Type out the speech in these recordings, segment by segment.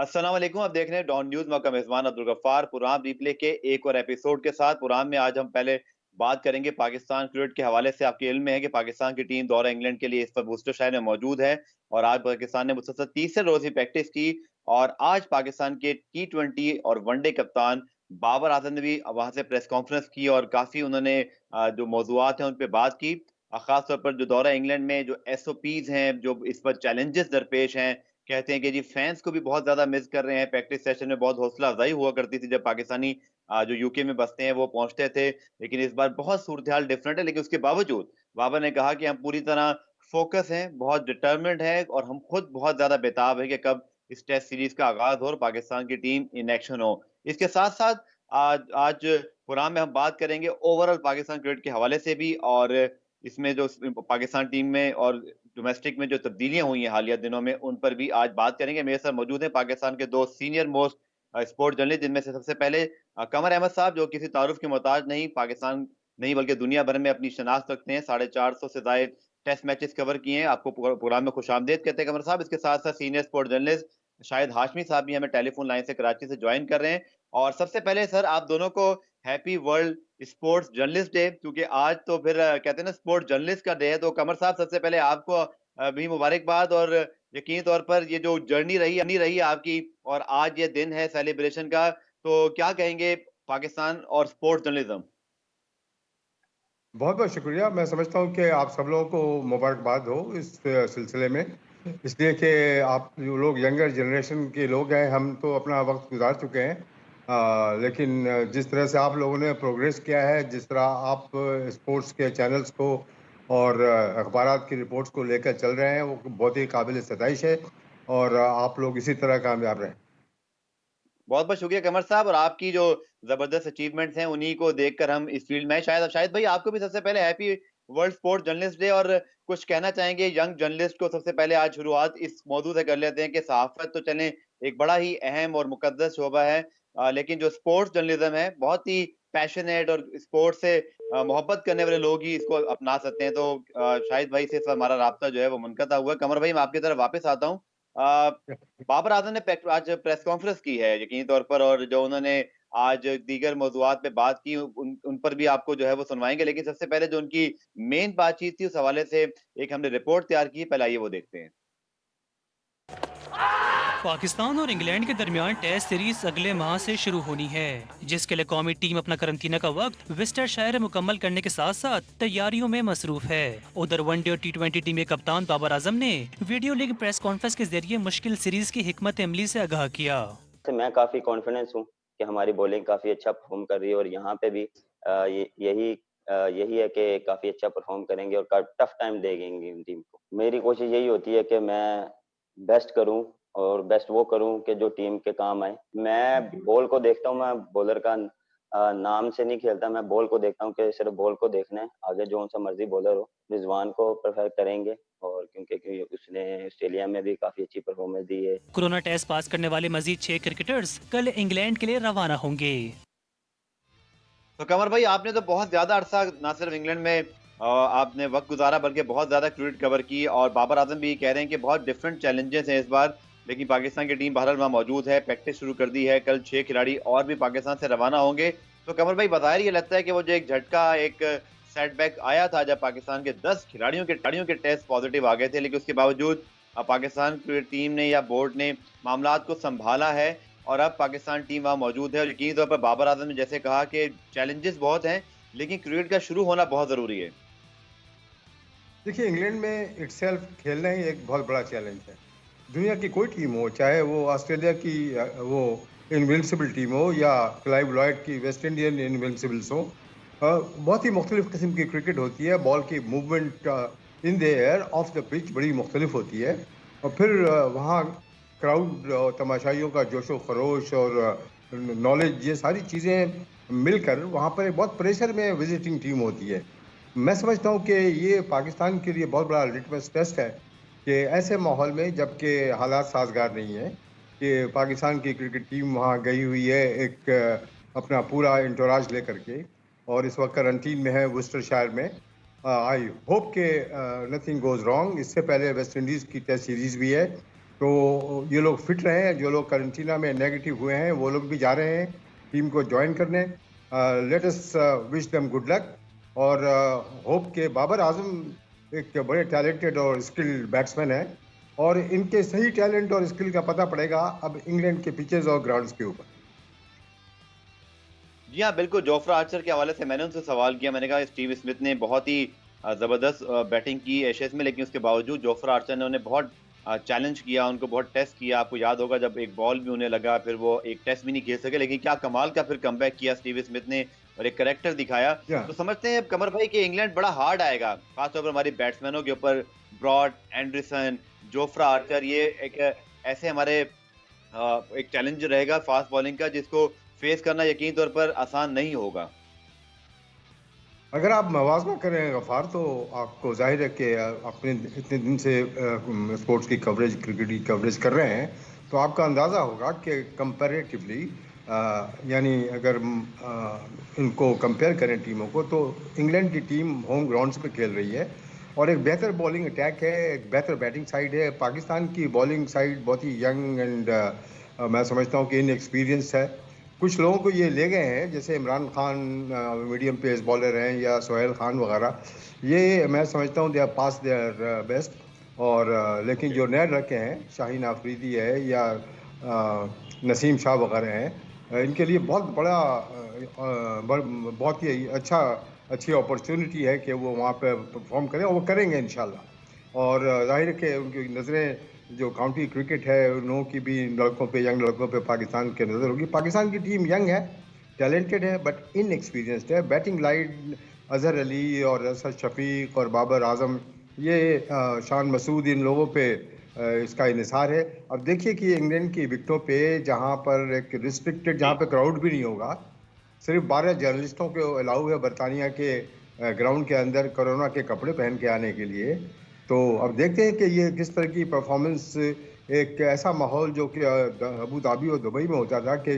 अस्सलाम वालेकुम। आप देख रहे हैं डॉन न्यूज़। मैं आपका मेज़बान अब्दुल गफ्फार। पुराम रिप्ले के एक और एपिसोड के साथ पुराम में आज हम पहले बात करेंगे पाकिस्तान क्रिकेट के हवाले से। आपके इल्म में है कि पाकिस्तान की टीम दौरा इंग्लैंड के लिए इस वक्त बूस्टरशायर में मौजूद है और आज पाकिस्तान ने मुसलसल तीसरे रोज़ ही प्रैक्टिस की और आज पाकिस्तान के टी20 और वनडे कप्तान बाबर आजम ने भी वहाँ से प्रेस कॉन्फ्रेंस की और काफ़ी उन्होंने जो मौज़ूआत हैं उन पे बात की। ख़ास तौर पर जो दौरा इंग्लैंड में जो एसओपीज़ हैं, जो इस पर चैलेंजेस दरपेश हैं, कहते हैं कि जी फैंस को भी बहुत ज़्यादा मिस कर रहे हैं। प्रैक्टिस सेशन में बहुत हौसला अफ़ज़ाई हुआ करती थी जब पाकिस्तानी जो यूके में बसते हैं वो पहुँचते थे। लेकिन इस बार बहुत सूरत-ए-हाल डिफरेंट है, लेकिन उसके बावजूद बाबर ने कहा कि हम पूरी तरह फ़ोकस हैं, बहुत डिटरमिन्ड हैं और हम खुद बहुत ज़्यादा बेताब हैं कि कब इस टेस्ट सीरीज़ का आगाज़ हो और पाकिस्तान की टीम इन एक्शन हो। इसके साथ-साथ आज आज प्रोग्राम में हम बात करेंगे ओवरऑल पाकिस्तान क्रिकेट के हवाले से भी और इसमें जो पाकिस्तान टीम में और डोमेस्टिक में जो तब्दीलियाँ हुई हैं हालिया दिनों में, उन पर भी आज बात करेंगे। मेरे साथ मौजूद हैं पाकिस्तान के 2 सीनियर मोस्ट स्पोर्ट्स जर्नलिस्ट, जिनमें से सबसे पहले कमर अहमद साहब, जो किसी तारुफ के मोहताज नहीं, पाकिस्तान नहीं बल्कि दुनिया भर में अपनी शनाख्त रखते हैं। 450 से ज़ायद टेस्ट मैचेस कवर किए हैं। आपको प्रोग्राम में खुशामदीद कहते हैं कमर साहब। इसके साथ-साथ senior sports journalist Shahid Hashmi साहब भी हमें टेलीफ़ोन लाइन से कराची से जॉइन कर रहे हैं। और सबसे पहले सर, आप दोनों को happy world sports journalist day, क्योंकि आज तो फिर कहते हैं ना स्पोर्ट्स जर्नलिस्ट का डे है। तो कमर साहब, सबसे पहले आपको भी मुबारकबाद और यकीनी तौर पर ये जो जर्नी रही है आपकी और आज ये दिन है सेलिब्रेशन का, तो क्या कहेंगे पाकिस्तान और स्पोर्ट्स जर्नलिज्म? बहुत-बहुत शुक्रिया। मैं समझता हूँ कि आप सब लोगों को मुबारकबाद हो इस सिलसिले में, इसलिए कि आप जो लोग यंगर जनरेशन के लोग हैं, हम तो अपना वक़्त गुज़ार चुके हैं। लेकिन जिस तरह से आप लोगों ने प्रोग्रेस किया है, जिस तरह आप स्पोर्ट्स के चैनल्स को और अखबारात की रिपोर्ट्स को लेकर चल रहे हैं, वो बहुत ही काबिल-ए-सताइश है और आप लोग इसी तरह कामयाब रहें। बहुत-बहुत शुक्रिया कमर साहब, और आपकी जो ज़बरदस्त अचीवमेंट्स हैं उन्हीं को देखकर हम इस फ़ील्ड में हैं। शायद भाई, आपको भी सबसे पहले happy world sports journalist day, और कुछ कहना चाहेंगे यंग जर्नलिस्ट को? सबसे पहले आज शुरुआत इस मौजू से कर लेते हैं कि सहाफ़त तो चलें एक बड़ा ही अहम और मुक़द्दस शोबा है, लेकिन जो स्पोर्ट्स जर्नलिज़्म है बहुत ही पैशनेट और स्पोर्ट्स से मोहब्बत करने वाले लोग ही इसको अपना सकते हैं। तो शाहिद भाई से हमारा राब्ता जो है वो मुनक़ता हुआ है। कमर भाई, मैं आपकी तरफ वापस आता हूँ। अ, बाबर आज़म ने आज प्रेस कॉन्फ्रेंस की है यकीनी तौर पर, और जो उन्होंने आज दीगर मौज़ूआत पे बात की उन पर भी आपको जो है वो सुनवाएँगे। लेकिन सबसे पहले जो उनकी मेन बातचीत थी उस हवाले से एक हमने रिपोर्ट तैयार की है, पहले आइए वो देखते हैं। पाकिस्तान और इंग्लैंड के दरमियान टेस्ट सीरीज अगले माह से शुरू होनी है, जिसके लिए कौमी टीम अपना करंतना का वक्त विस्टरशायर मुकम्मल करने के साथ साथ तैयारियों में मसरूफ है। उधर वनडे और टी20 टीम के कप्तान बाबर आजम ने वीडियो लिंक प्रेस कॉन्फ्रेंस के जरिए मुश्किल सीरीज की हिकमत अमली से आगाह किया। मैं काफ़ी कॉन्फिडेंस हूँ कि हमारी बॉलिंग काफ़ी अच्छा परफ़ॉर्म कर रही है और यहाँ पे भी यही है कि काफ़ी अच्छा परफ़ॉर्म करेंगे और का टफ टाइम देंगे टीम को। मेरी कोशिश यही होती है कि मैं बेस्ट करूँ और बेस्ट वो करूँ कि जो टीम के काम आए। मैं बॉल को देखता हूँ, मैं बॉलर का नाम से नहीं खेलता, मैं बॉल को देखता हूँ कि सिर्फ़ बॉल को देखना है, आगे जौन-सा मर्ज़ी बॉलर हो। रिज़वान को प्रेफ़र करेंगे और क्योंकि उसने ऑस्ट्रेलिया में भी काफ़ी अच्छी परफ़ॉर्मेंस दी है। कोरोना टेस्ट पास करने वाले मजीद 6 क्रिकेटर्स कल इंग्लैंड के लिए रवाना होंगे। तो कमर भाई, आपने तो बहुत ज़्यादा अरसा ना सिर्फ इंग्लैंड में आपने वक़्त गुज़ारा बल्कि बहुत ज़्यादा क्रिकेट कवर की, और बाबर आज़म भी कह रहे हैं कि बहुत डिफरेंट चैलेंजेस हैं इस बार। लेकिन पाकिस्तान की टीम बहरहाल वहाँ मौजूद है, प्रैक्टिस शुरू कर दी है। कल 6 खिलाड़ी और भी पाकिस्तान से रवाना होंगे। तो कमर भाई, बज़ाहिर ये लगता है कि वो जो एक झटका, एक सेटबैक आया था जब पाकिस्तान के 10 खिलाड़ियों के टेस्ट पॉज़िटिव आ गए थे, लेकिन उसके बावजूद पाकिस्तान क्रिकेट टीम ने या बोर्ड ने मामलात को सँभाला है और अब पाकिस्तान टीम वहाँ मौजूद है। और यकीनी तौर पर बाबर आज़म ने जैसे कहा कि चैलेंजेस बहुत हैं, लेकिन क्रिकेट का शुरू होना बहुत ज़रूरी है। देखिए, इंग्लैंड में इटसेल्फ खेलना ही एक बहुत बड़ा चैलेंज है। दुनिया की कोई टीम हो, चाहे वो ऑस्ट्रेलिया की वो इनविंसिबल टीम हो या क्लाइव लॉयड की वेस्ट इंडियन इनविंसिबल्स हो, बहुत ही मुख्तलिफ किस्म की क्रिकेट होती है। बॉल की movement in the air of the pitch बड़ी मुख्तलिफ होती है और फिर वहाँ क्राउड तमाशाइयों का जोशो खरोश और नॉलेज, ये सारी चीज़ें मिलकर वहाँ पर एक बहुत प्रेशर में विजिटिंग टीम होती है। मैं समझता हूँ कि ये पाकिस्तान के लिए बहुत बड़ा लिटमस टेस्ट है कि ऐसे माहौल में, जबकि हालात साजगार नहीं है, कि पाकिस्तान की क्रिकेट टीम वहाँ गई हुई है एक अपना पूरा इंटोराज लेकर के, और इस वक्त करंटीन में है वर्सेस्टरशायर में। आई होप के नथिंग गोज़ रॉन्ग। इससे पहले वेस्ट इंडीज़ की टेस्ट सीरीज़ भी है तो ये लोग फिट रहे हैं, जो लोग करंटीना में नेगेटिव हुए हैं वो लोग भी जा रहे हैं टीम को ज्वाइन करने। Let us wish them good luck और होप के बाबर आजम एक बड़े टैलेंटेड और स्किल्ड बैट्समैन है और इनके सही टैलेंट और स्किल का पता पड़ेगा अब इंग्लैंड के पिचेस और ग्राउंड्स के ऊपर। जी हाँ, बिल्कुल। जोफ्रा आर्चर के हवाले से मैंने उनसे सवाल किया। मैंने कहा स्टीव स्मिथ ने बहुत ही ज़बरदस्त बैटिंग की एशेज़ में, लेकिन उसके बावजूद जोफ्रा आर्चर ने उन्हें बहुत चैलेंज किया, उनको बहुत टेस्ट किया। आपको याद होगा जब एक बॉल भी उन्हें लगा, फिर वो एक टेस्ट भी नहीं खेल सके, लेकिन क्या कमाल का फिर कमबैक किया स्टीव स्मिथ ने और एक करैक्टर दिखाया। या तो समझते हैं कमर भाई कि इंग्लैंड बड़ा हार्ड आएगा, खास तौर पर हमारे बैट्समैनों के ऊपर। ब्रॉड, एंडरसन, जोफ्रा आर्चर, ये एक ऐसे हमारे एक चैलेंज रहेगा फास्ट बॉलिंग का, जिसको फेस करना यकीन तौर पर आसान नहीं होगा। अगर आप मवाज़ना करें गफ़ार तो आपको ज़ाहिर है कि अपने इतने दिन से स्पोर्ट्स की कवरेज, क्रिकेट की कवरेज कर रहे हैं, तो आपका अंदाज़ा होगा कि कंपैरेटिवली यानी अगर इनको कंपेयर करें टीमों को, तो इंग्लैंड की टीम होम ग्राउंड्स पे खेल रही है और एक बेहतर बॉलिंग अटैक है, एक बेहतर बैटिंग साइड है। पाकिस्तान की बॉलिंग साइड बहुत ही यंग एंड मैं समझता हूँ कि इनएक्सपीरियंस्ड है। कुछ लोगों को ये ले गए हैं, जैसे Imran Khan medium pace bowler हैं या सोहेल खान वगैरह, ये मैं समझता हूँ they are past their best. और लेकिन जो नए लड़के हैं, शाहीन आफरीदी है या नसीम शाह वगैरह हैं, इनके लिए बहुत बड़ा बहुत ही अच्छी अपॉर्चुनिटी है कि वो वहाँ पे परफॉर्म करें और वो करेंगे इंशाल्लाह। और जाहिर है कि उनकी नज़रें जो काउंटी क्रिकेट है उन लोगों की भी लड़कों पे, यंग लड़कों पे पाकिस्तान की नज़र होगी। पाकिस्तान की टीम यंग है, टैलेंटेड है, बट इनएक्सपीरियंस्ड है। बैटिंग लाइन अजहर अली और असद शफीक और बाबर आजम, ये शान मसूद, इन लोगों पे इसका इन्हिसार है। अब देखिए कि इंग्लैंड की विकेटों पे जहाँ पर एक रिस्ट्रिक्टेड, जहाँ पे क्राउड भी नहीं होगा, सिर्फ 12 जर्नलिस्टों को अलाउ है बरतानिया के ग्राउंड के अंदर कोरोना के कपड़े पहन के आने के लिए। तो अब देखते हैं कि ये किस तरह की परफॉर्मेंस, एक ऐसा माहौल जो कि अबू धाबी और दुबई में होता था कि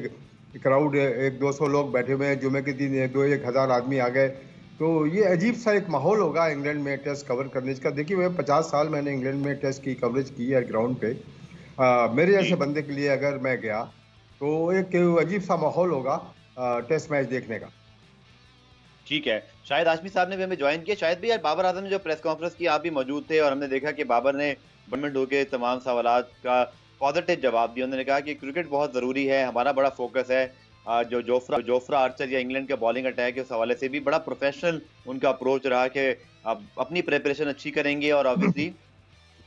क्राउड 100-200 लोग बैठे हुए हैं, जुमे के दिन 2-1 हज़ार आदमी आ गए, तो ये अजीब सा एक माहौल होगा इंग्लैंड में टेस्ट कवर करने का। देखिए मैं 50 साल मैंने इंग्लैंड में टेस्ट की कवरेज की है ग्राउंड पे। मेरे जी, जैसे बंदे के लिए अगर मैं गया तो एक अजीब सा माहौल होगा टेस्ट मैच देखने का। ठीक है। शाहिद हाशमी साहब ने भी हमें जॉइन किया। शायद भी यार, बाबर आज़म ने जो प्रेस कॉन्फ्रेंस की, आप भी मौजूद थे और हमने देखा कि बाबर ने बर्मिंघम होके तमाम सवालात का पॉजिटिव जवाब दिया। उन्होंने कहा कि क्रिकेट बहुत ज़रूरी है, हमारा बड़ा फोकस है। जो जोफ्रा आर्चर या इंग्लैंड का बॉलिंग अटैक है, उस हवाले से भी बड़ा प्रोफेशनल उनका अप्रोच रहा कि अब अपनी प्रिपरेशन अच्छी करेंगे और ऑब्वियसली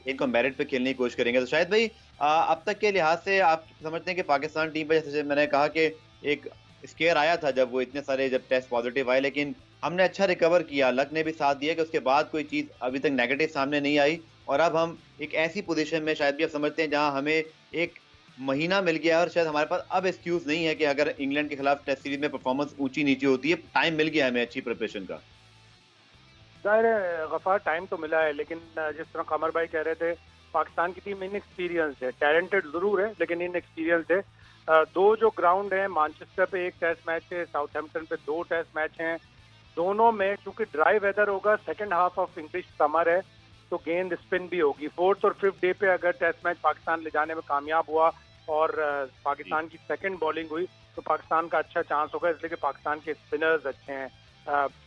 इनको मेरिट पे खेलने की कोशिश करेंगे। तो शायद भाई, अब तक के लिहाज से आप समझते हैं कि पाकिस्तान टीम पे, जैसे मैंने कहा कि एक स्केयर आया था जब वो इतने सारे जब टेस्ट पॉजिटिव आए, लेकिन हमने अच्छा रिकवर किया, लक ने भी साथ दिया कि उसके बाद कोई चीज़ अभी तक नेगेटिव सामने नहीं आई और अब हम एक ऐसी पोजीशन में शायद भी आप समझते हैं जहां हमें एक महीना मिल गया है और शायद हमारे पास अब एक्सक्यूज़ नहीं है कि अगर इंग्लैंड के खिलाफ टेस्ट सीरीज में परफॉर्मेंस ऊँची-नीची होती है, टाइम मिल गया है हमें अच्छी प्रिपरेशन का। ज़ाहिर है गफ़ार, टाइम तो मिला है, लेकिन जिस तरह कमर भाई कह रहे थे, पाकिस्तान की टीम इनएक्सपीरियंस्ड है। टैलेंटेड ज़रूर है लेकिन इनएक्सपीरियंस्ड है। दो जो ग्राउंड हैं, मैनचेस्टर पे एक टेस्ट मैच है, साउथहैम्पटन पे 2 टेस्ट मैच हैं। दोनों में चूंकि ड्राई वेदर होगा, second half of English summer है, तो गेंद स्पिन भी होगी। 4th और 5th डे पे अगर टेस्ट मैच पाकिस्तान ले जाने में कामयाब हुआ और पाकिस्तान की सेकंड बॉलिंग हुई तो पाकिस्तान का अच्छा चांस होगा, इसलिए कि पाकिस्तान के स्पिनर्स अच्छे हैं।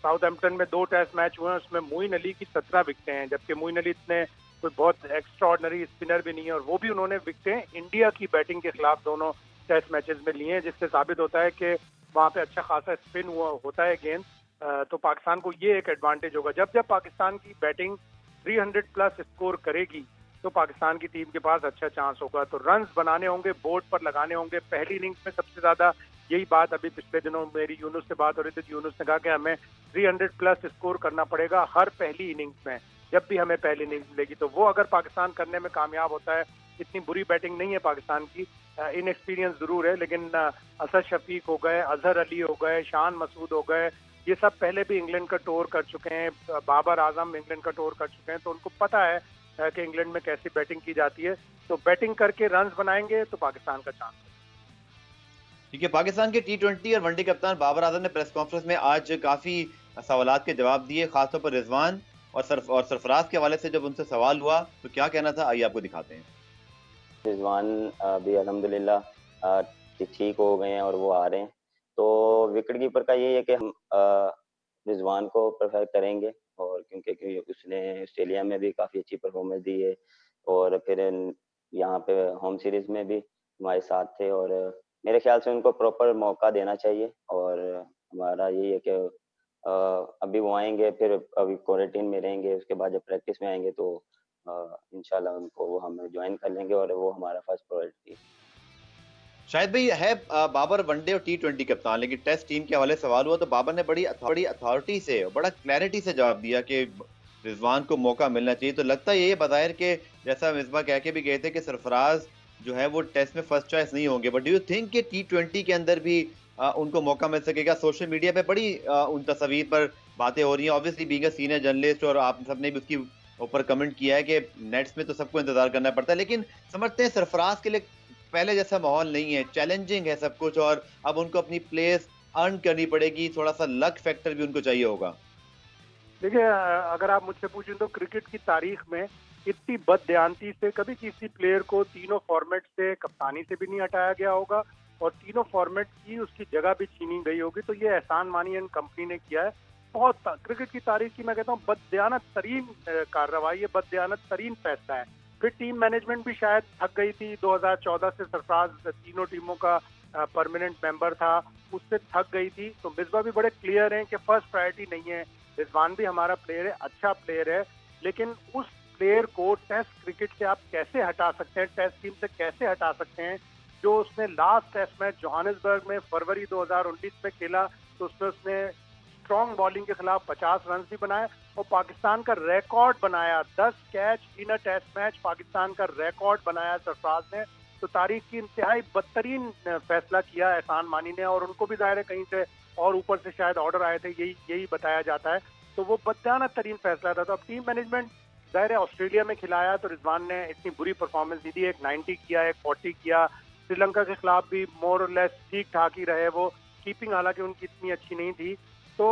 साउथहैम्पटन में 2 टेस्ट मैच हुए हैं, उसमें मोइन अली की 17 विकेटें हैं, जबकि मोइन अली इतने कोई बहुत एक्स्ट्राऑर्डिनरी स्पिनर भी नहीं है और वो भी उन्होंने विकेटें इंडिया की बैटिंग के खिलाफ दोनों टेस्ट मैचेस में लिए हैं, जिससे साबित होता है कि वहाँ पे अच्छा खासा स्पिन हुआ होता है गेंद। तो पाकिस्तान को ये एक एडवांटेज होगा। जब जब पाकिस्तान की बैटिंग 300 प्लस स्कोर करेगी तो पाकिस्तान की टीम के पास अच्छा चांस होगा। तो रन्स बनाने होंगे, बोर्ड पर लगाने होंगे। पहली इनिंग्स में सबसे ज्यादा यही बात, अभी पिछले दिनों मेरी यूनुस से बात हो रही थी, यूनुस ने कहा कि हमें 300 प्लस स्कोर करना पड़ेगा हर पहली इनिंग्स में, जब भी हमें पहली इनिंग्स मिलेगी। तो वो अगर पाकिस्तान करने में कामयाब होता है, इतनी बुरी बैटिंग नहीं है पाकिस्तान की, इनएक्सपीरियंस जरूर है, लेकिन असद शफीक हो गए, अजहर अली हो गए, शान मसूद हो गए, ये सब पहले भी इंग्लैंड का टूर कर चुके हैं। बाबर आजम इंग्लैंड का टूर कर चुके हैं, तो उनको पता है कि इंग्लैंड में कैसी बैटिंग की जाती है। तो बैटिंग करके रन्स बनाएंगे तो पाकिस्तान का चांस है। ठीक है। पाकिस्तान के T20 और वनडे कप्तान बाबर आजम ने प्रेस कॉन्फ्रेंस में आज काफी सवालात के जवाब दिए, खासतौर पर रिजवान और सरफराज के हवाले से जब उनसे सवाल हुआ तो क्या कहना था, आइए आपको दिखाते हैं। रिजवान अभी अल्हम्दुलिल्लाह ठीक हो गए हैं और वो आ रहे हैं। तो विकेट कीपर का यही है कि हम रिजवान को प्रेफर करेंगे, और क्योंकि उसने ऑस्ट्रेलिया में भी काफ़ी अच्छी परफॉर्मेंस दी है, और फिर यहाँ पे होम सीरीज में भी हमारे साथ थे, और मेरे ख्याल से उनको प्रॉपर मौका देना चाहिए। और हमारा यही है कि अभी वो आएंगे, फिर अभी क्वारंटीन में रहेंगे, उसके बाद जब प्रैक्टिस में आएंगे तो इंशाल्लाह उनको वो हम ज्वाइन कर लेंगे, और वो हमारा फर्स्ट प्रायोरिटी। शायद भाई है बाबर वनडे और टी20 कप्तान, लेकिन टेस्ट टीम के हवाले सवाल हुआ तो बाबर ने बड़ी अथॉरिटी से, बड़ा क्लैरिटी से जवाब दिया कि रिजवान को मौका मिलना चाहिए। तो लगता है ये बज़ाहिर के जैसा मिसबा कह के भी गए थे कि सरफराज जो है वो टेस्ट में फर्स्ट चॉइस नहीं होंगे, बट डू यू थिंक कि टी20 के अंदर भी उनको मौका मिल सकेगा? सोशल मीडिया पे बड़ी उन तस्वीर पर बातें हो रही हैं, obviously being a senior journalist, और आप सबने भी उसकी ऊपर कमेंट किया है कि नेट्स में तो सबको इंतजार करना पड़ता है, लेकिन समझते हैं सरफराज के लिए पहले जैसा माहौल नहीं है, चैलेंजिंग है सब कुछ, और अब उनको अपनी प्लेस अर्न करनी पड़ेगी, थोड़ा सा लक फैक्टर भी उनको चाहिए होगा। देखिए, अगर आप मुझसे पूछें तो क्रिकेट की तारीख में इतनी बददियांती से कभी किसी प्लेयर को तीनों फॉर्मेट से कप्तानी से भी नहीं हटाया गया होगा, और तीनों फॉर्मेट की उसकी जगह भी छीनी गई होगी। तो ये एहसान मानी एंड कंपनी ने किया है। बहुत क्रिकेट की तारीख की मैं कहता हूँ बददियानत तरीन कार्रवाई है, बददियानत तरीन फैसला है। फिर टीम मैनेजमेंट भी शायद थक गई थी। 2014 से सरफराज तीनों टीमों का परमानेंट मेंबर था, उससे थक गई थी। तो मिसबा भी बड़े क्लियर हैं कि फर्स्ट प्रायोरिटी नहीं है। रिजवान भी हमारा प्लेयर है, अच्छा प्लेयर है, लेकिन उस प्लेयर को टेस्ट क्रिकेट से आप कैसे हटा सकते हैं, टेस्ट टीम से कैसे हटा सकते हैं? जो उसने लास्ट टेस्ट मैच जोहानिसबर्ग में फरवरी 2019 में खेला, तो उसमें उसने स्ट्रॉन्ग बॉलिंग के खिलाफ 50 रन भी बनाए और पाकिस्तान का रिकॉर्ड बनाया। 10 catch in a test match Pakistan का रिकॉर्ड बनाया सरफराज ने। तो तारीख की इंतहाई बदतरीन फैसला किया एहसान मानी ने, और उनको भी जाहिर है कहीं से और ऊपर से शायद ऑर्डर आए थे, यही बताया जाता है। तो वो बदयानत तरीन फैसला था। तो अब टीम मैनेजमेंट जाहिर है ऑस्ट्रेलिया में खिलाया तो रिजवान ने इतनी बुरी परफॉर्मेंस दी थी, एक 90 किया, एक 40 किया। श्रीलंका के खिलाफ भी मोर और लेस ठीक ठाक ही रहे वो, कीपिंग हालांकि उनकी इतनी अच्छी नहीं थी। तो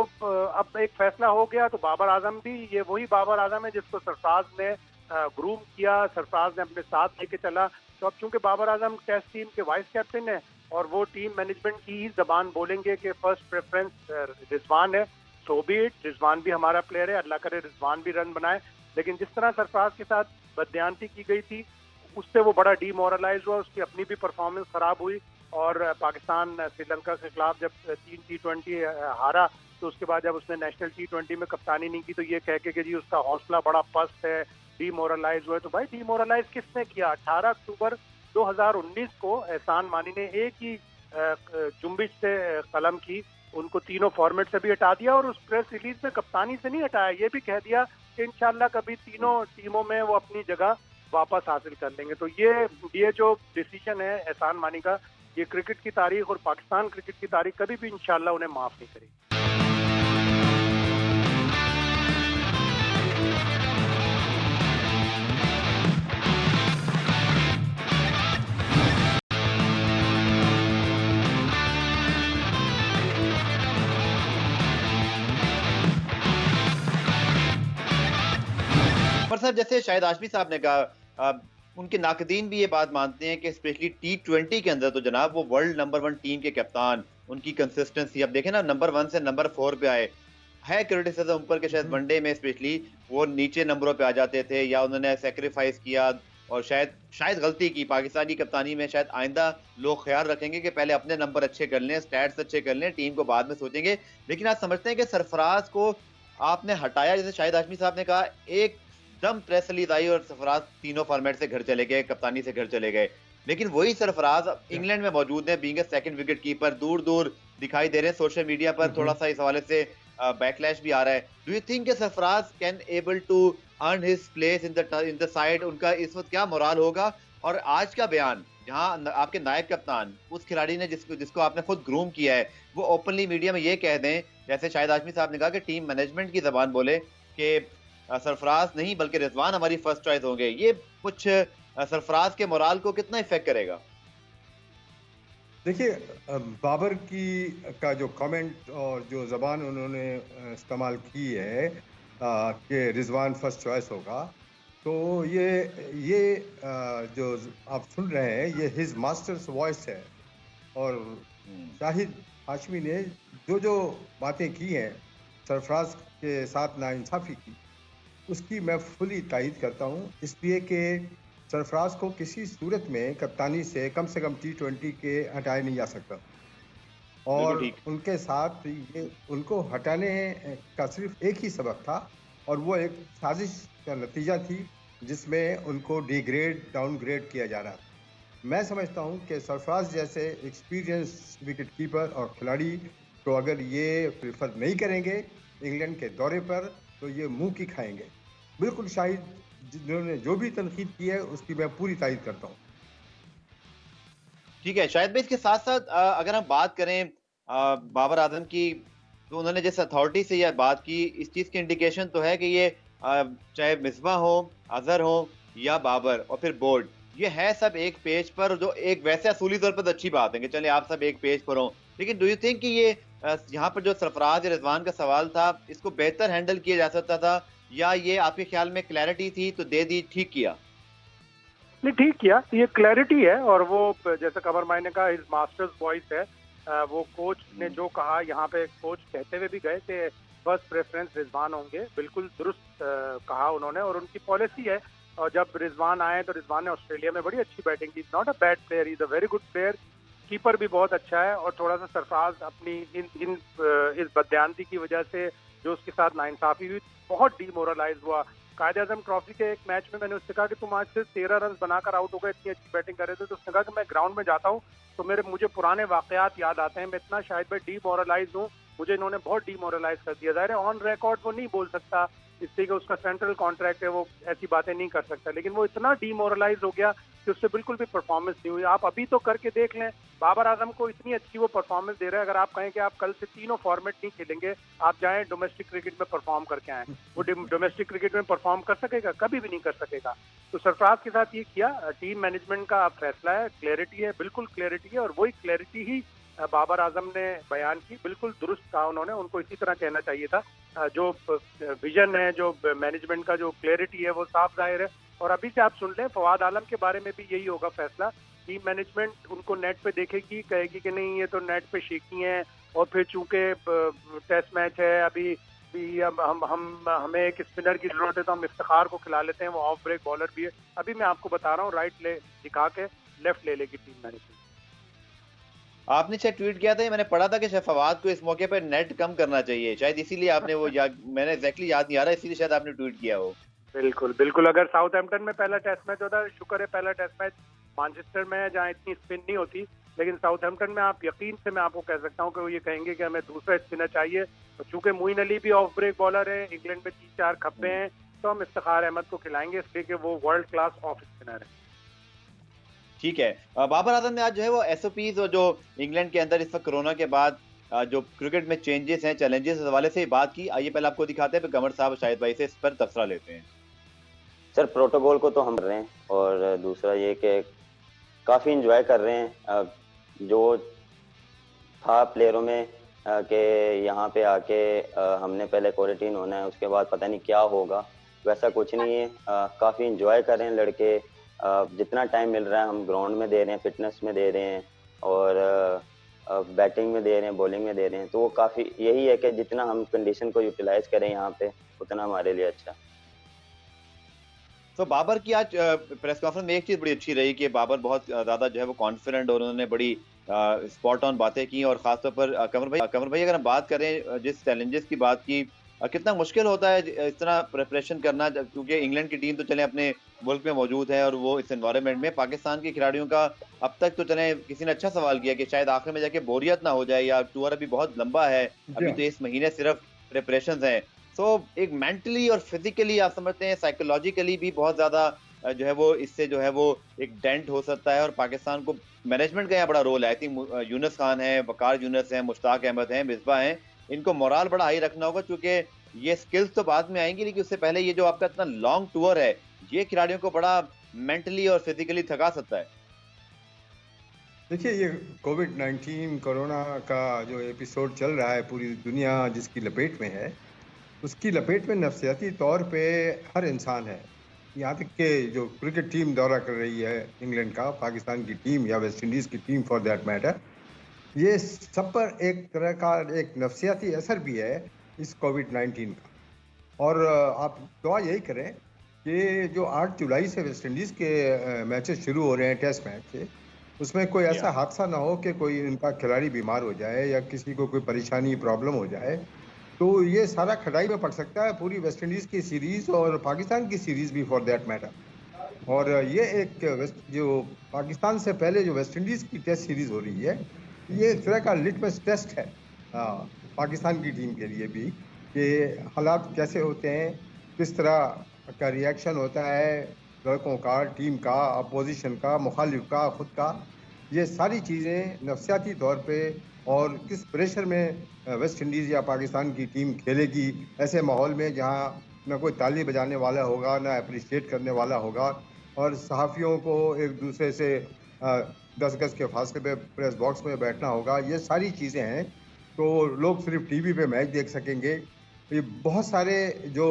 अब एक फैसला हो गया। तो बाबर आजम भी ये वही बाबर आजम है जिसको सरफराज ने ग्रूम किया, सरफराज ने अपने साथ लेके चला। तो अब चूंकि बाबर आजम टेस्ट टीम के वाइस कैप्टन है और वो टीम मैनेजमेंट की ही जबान बोलेंगे कि फर्स्ट प्रेफरेंस रिजवान है, सो बी इट। रिजवान भी हमारा प्लेयर है, अल्लाह करे रिजवान भी रन बनाए। लेकिन जिस तरह सरफराज के साथ बदयांती की गई थी, उससे वो बड़ा डीमोरलाइज हुआ, उसकी अपनी भी परफॉर्मेंस खराब हुई। और पाकिस्तान श्रीलंका के खिलाफ जब 3 T20 हारा, तो उसके बाद जब उसने नेशनल T20 में कप्तानी नहीं की, तो ये कह के कि जी उसका हौसला बड़ा पस्त है, डीमोरलाइज हुआ है। तो भाई डीमोरलाइज किसने किया? 18 अक्टूबर 2019 को एहसान मानी ने एक ही जुम्बिश से कलम की, उनको तीनों फॉर्मेट से भी हटा दिया, और उस प्रेस रिलीज में कप्तानी से नहीं हटाया, ये भी कह दिया कि इंशाल्लाह कभी तीनों टीमों में वो अपनी जगह वापस हासिल कर लेंगे। तो ये जो डिसीजन है एहसान मानी का, ये क्रिकेट की तारीख और पाकिस्तान क्रिकेट की तारीख कभी भी इंशाल्लाह उन्हें माफ नहीं करेगी। पर साहब जैसे शाहिद हाशमी साहब ने कहा, उनके नाकदीन भी ये बात मानते हैं कि स्पेशली T20 के अंदर तो जनाब वो वर्ल्ड नंबर 1 टीम के कप्तान, उनकी कंसिस्टेंसी अब देखें ना, नंबर 1 से नंबर 4 पे आए। है क्रिटिसिज्म ऊपर के शायद वनडे में स्पेशली वो नीचे नंबरों पे आ जाते थे, या उन्होंने सेक्रीफाइस किया और शायद गलती की। पाकिस्तानी कप्तानी में शायद आइंदा लोग ख्याल रखेंगे कि पहले अपने नंबर अच्छे कर लें, स्टैट्स अच्छे कर लें, टीम को बाद में सोचेंगे। लेकिन आप समझते हैं कि सरफराज को आपने हटाया, जैसे शाहिद हाशमी साहब ने कहा, एक दम प्रेस रिलीज आई और सरफराज तीनों फॉर्मेट से घर चले गए, कप्तानी से घर चले गए। लेकिन वही सरफराज इंग्लैंड में मौजूद है, being a second wicket keeper, दूर दूर दिखाई दे रहे हैं। सोशल मीडिया पर थोड़ा सा इस हवाले से बैकलैश भी आ रहा है। Do you think Sarfaraz can able to earn his place in the side? उनका इस वक्त क्या मोराल होगा? और आज का बयान जहां आपके नायब कप्तान, उस खिलाड़ी ने जिसको आपने खुद ग्रूम किया है, वो ओपनली मीडिया में ये कह दें, जैसे शाहिद हाशमी साहब ने कहा कि टीम मैनेजमेंट की जबान बोले कि सरफराज नहीं बल्कि रिजवान हमारी फर्स्ट चॉइस होंगे, ये कुछ सरफराज के मोराल को कितना इफेक्ट करेगा? देखिए, बाबर का जो कमेंट और जो ज़बान उन्होंने इस्तेमाल की है कि रिजवान फर्स्ट चॉइस होगा, तो ये जो आप सुन रहे हैं ये हिज मास्टर्स वॉइस है। और शाहिद हाशमी ने जो बातें की हैं सरफराज के साथ नाइंसाफ़ी की, उसकी मैं फुली तायीद करता हूँ, इसलिए कि सरफराज को किसी सूरत में कप्तानी से कम T20 के हटाया नहीं जा सकता। बिल्कुल और ठीक। उनके साथ ये उनको हटाने का सिर्फ एक ही सबब था, और वो एक साजिश का नतीजा थी जिसमें उनको डिग्रेड डाउनग्रेड किया जा रहा था। मैं समझता हूं कि सरफराज जैसे एक्सपीरियंस विकेट कीपर और खिलाड़ी तो अगर ये प्रेफर नहीं करेंगे इंग्लैंड के दौरे पर, तो ये मुंह की खाएंगे। बिल्कुल शाहिद, जिन्होंने जो भी तनकीद की है उसकी मैं पूरी तायीद करता हूँ। ठीक है, शायद भाई इसके साथ-साथ अगर हम बात करें बाबर आज़म की, तो उन्होंने जिस अथॉरिटी से ये बात की, इस चीज़ की इंडिकेशन तो है कि ये चाहे मिसबाह हो, अज़हर हो या बाबर और फिर बोल्ट, ये है सब एक पेज पर, जो एक वैसे असूली तौर पर तो अच्छी बात है कि चलिए आप सब एक पेज पर हो। लेकिन डू यू थिंक कि ये यहाँ पर जो सरफराज या रिजवान का सवाल था, इसको बेहतर हैंडल किया जा सकता था, या ये आपके ख्याल में क्लैरिटी थी तो दे दी, ठीक किया? नहीं, ठीक किया, ये क्लैरिटी है। और वो जैसे कमर भाई ने कहा हिज मास्टर्स वॉइस है। वो कोच ने जो कहा, यहाँ पे कोच कहते हुए भी गए कि फर्स्ट प्रेफरेंस रिजवान होंगे, बिल्कुल दुरुस्त कहा उन्होंने, और उनकी पॉलिसी है। और जब रिजवान आए तो रिजवान ने ऑस्ट्रेलिया में बड़ी अच्छी बैटिंग की। Not a bad player, is a very good player, keeper भी बहुत अच्छा है। और थोड़ा सा सरफराज अपनी इस बदयांती की वजह से जो उसके साथ नाइंसाफी हुई, बहुत डीमोरलाइज हुआ। कायदे आजम ट्रॉफी के एक मैच में मैंने उससे कहा कि तुम आज सिर्फ 13 रन बनाकर आउट हो गए, इतनी अच्छी बैटिंग कर रहे थे। तो उसने कहा कि मैं ग्राउंड में जाता हूँ तो मुझे पुराने वाकयात याद आते हैं, मैं इतना शायद मैं डीमोरलाइज हूँ, मुझे इन्होंने बहुत डीमोरलाइज कर दिया। ज़ाहिर है ऑन रिकॉर्ड वो नहीं बोल सकता, इसलिए कि उसका सेंट्रल कॉन्ट्रैक्ट है, वो ऐसी बातें नहीं कर सकता। लेकिन वो इतना डीमोरलाइज हो गया कि उससे बिल्कुल भी परफॉर्मेंस नहीं हुई। आप अभी तो करके देख लें, बाबर आजम को इतनी अच्छी वो परफॉर्मेंस दे रहे हैं, अगर आप कहें कि आप कल से तीनों फॉर्मेट नहीं खेलेंगे, आप जाएं डोमेस्टिक क्रिकेट में परफॉर्म करके आए, वो डोमेस्टिक क्रिकेट में परफॉर्म कर सकेगा? कभी भी नहीं कर सकेगा। तो सरफराज के साथ ये किया, टीम मैनेजमेंट का फैसला है, क्लैरिटी है, बिल्कुल क्लैरिटी है। और वही क्लैरिटी ही बाबर आजम ने बयान की, बिल्कुल दुरुस्त कहा उन्होंने, उनको इसी तरह कहना चाहिए था। जो विजन है, जो मैनेजमेंट का जो क्लैरिटी है, वो साफ जाहिर है। और अभी से आप सुन लें, फवाद आलम के बारे में भी यही होगा फैसला। टीम मैनेजमेंट उनको नेट पे देखेगी, कहेगी कि नहीं ये तो नेट पे शेकी हैं, और फिर चूंकि टेस्ट मैच है अभी भी, हम हमें एक स्पिनर की जरूरत है तो हम इफ्तिखार को खिला लेते हैं, वो ऑफ ब्रेक बॉलर भी है। अभी मैं आपको बता रहा हूँ, राइट ले दिखा के लेफ्ट ले लेगी टीम मैनेजमेंट। आपने शायद ट्वीट किया था, मैंने पढ़ा था कि शायद फवाद को इस मौके पर नेट कम करना चाहिए, शायद इसीलिए आपने वो मैंने एग्जैक्टली याद नहीं आ रहा, इसीलिए शायद आपने ट्वीट किया हो। बिल्कुल बिल्कुल। अगर साउथहैम्पटन में पहला टेस्ट मैच होता है, शुक्र है पहला टेस्ट मैच मैनचेस्टर में है जहाँ इतनी स्पिन नहीं होती, लेकिन साउथहैम्पटन में आप यकीन से मैं आपको कह सकता हूँ कि वो ये कहेंगे कि हमें दूसरा स्पिनर चाहिए। और चूंकि मोइन अली भी ऑफ ब्रेक बॉलर है, इंग्लैंड में 3-4 खप्पे हैं, तो हम इफ्तिखार अहमद को खिलाएंगे, इसलिए कि वो वर्ल्ड क्लास ऑफ स्पिनर है। ठीक है, बाबर आजम ने आज जो है वो एसओपीज और जो इंग्लैंड के अंदर इस वक्त कोरोना के बाद जो क्रिकेट में चेंजेस हैं, चैलेंजेस, इस हवाले से बात की। आइए पहले आपको दिखाते हैं, फिर कमर साहब शाहिद भाई से इस पर तबसरा लेते हैं। सर प्रोटोकॉल को तो हम कर रहे हैं, और दूसरा ये कि काफ़ी इंजॉय कर रहे हैं। जो था प्लेयरों में कि यहाँ पे आके हमने पहले क्वारंटीन होना है, उसके बाद पता नहीं क्या होगा, वैसा कुछ नहीं है। काफ़ी इंजॉय कर रहे हैं लड़के। जितना टाइम मिल रहा है हम ग्राउंड में दे रहे हैं, फिटनेस में दे रहे हैं, और बैटिंग में दे रहे हैं, बॉलिंग में दे रहे हैं। तो वो काफ़ी यही है कि जितना हम कंडीशन को यूटिलाइज करें यहाँ पे, उतना हमारे लिए अच्छा। तो बाबर की आज प्रेस कॉन्फ्रेंस में एक चीज बड़ी अच्छी रही कि बाबर बहुत ज्यादा जो है वो कॉन्फिडेंट, और उन्होंने बड़ी स्पॉट ऑन बातें की। और खासतौर पर कमर भाई अगर हम बात करें जिस चैलेंजेस की बात की, कितना मुश्किल होता है इस तरह प्रिपरेशन करना, क्योंकि इंग्लैंड की टीम तो चले अपने मुल्क में मौजूद है और वो इस एनवायरनमेंट में, पाकिस्तान के खिलाड़ियों का अब तक तो चले, किसी ने अच्छा सवाल किया कि शायद आखिर में जाके बोरियत ना हो जाए, या टूर अभी बहुत लंबा है, अभी तो इस महीने सिर्फ प्रिपरेशन है। तो एक मेंटली और फिजिकली आप समझते हैं, साइकोलॉजिकली भी बहुत ज्यादा जो है वो इससे जो है वो एक डेंट हो सकता है। और पाकिस्तान को मैनेजमेंट का यहाँ बड़ा रोल है। आई थिंक यूनुस खान है, वकार यूनुस है, मुश्ताक अहमद है, मिसबा हैं, इनको मोराल बड़ा हाई रखना होगा, क्योंकि ये स्किल्स तो बाद में आएंगी, लेकिन उससे पहले ये जो आपका इतना लॉन्ग टूर है, ये खिलाड़ियों को बड़ा मेंटली और फिजिकली थका सकता है। देखिए, ये कोविड-19 कोरोना का जो एपिसोड चल रहा है, पूरी दुनिया जिसकी लपेट में है, उसकी लपेट में नफसियाती तौर पे हर इंसान है। यहाँ तक कि जो क्रिकेट टीम दौरा कर रही है इंग्लैंड का, पाकिस्तान की टीम या वेस्ट इंडीज़ की टीम फॉर दैट मैटर, ये सब पर एक तरह का एक नफ्सियाती असर भी है इस कोविड-19 का। और आप दुआ यही करें कि जो 8 जुलाई से वेस्ट इंडीज़ के मैचेस शुरू हो रहे हैं, टेस्ट मैच, उसमें कोई ऐसा हादसा ना हो कि कोई उनका खिलाड़ी बीमार हो जाए या किसी को कोई परेशानी, प्रॉब्लम हो जाए। तो ये सारा खटाई में पड़ सकता है पूरी वेस्ट इंडीज़ की सीरीज़ और पाकिस्तान की सीरीज़ भी फॉर दैट मैटर। और ये एक जो पाकिस्तान से पहले जो वेस्ट इंडीज़ की टेस्ट सीरीज़ हो रही है, ये एक तरह का लिटमस टेस्ट है पाकिस्तान की टीम के लिए भी, कि हालात कैसे होते हैं, किस तरह का रिएक्शन होता है लड़कों का, टीम का, अपोजिशन का, मुखालिफ का, खुद का। ये सारी चीज़ें नफसियाती तौर पे और किस प्रेशर में वेस्ट इंडीज़ या पाकिस्तान की टीम खेलेगी ऐसे माहौल में जहाँ ना कोई ताली बजाने वाला होगा, ना अप्रिशिएट करने वाला होगा, और सहाफ़ियों को एक दूसरे से 10 गज के फासले पे प्रेस बॉक्स में बैठना होगा। ये सारी चीज़ें हैं, तो लोग सिर्फ टीवी पे मैच देख सकेंगे। ये बहुत सारे जो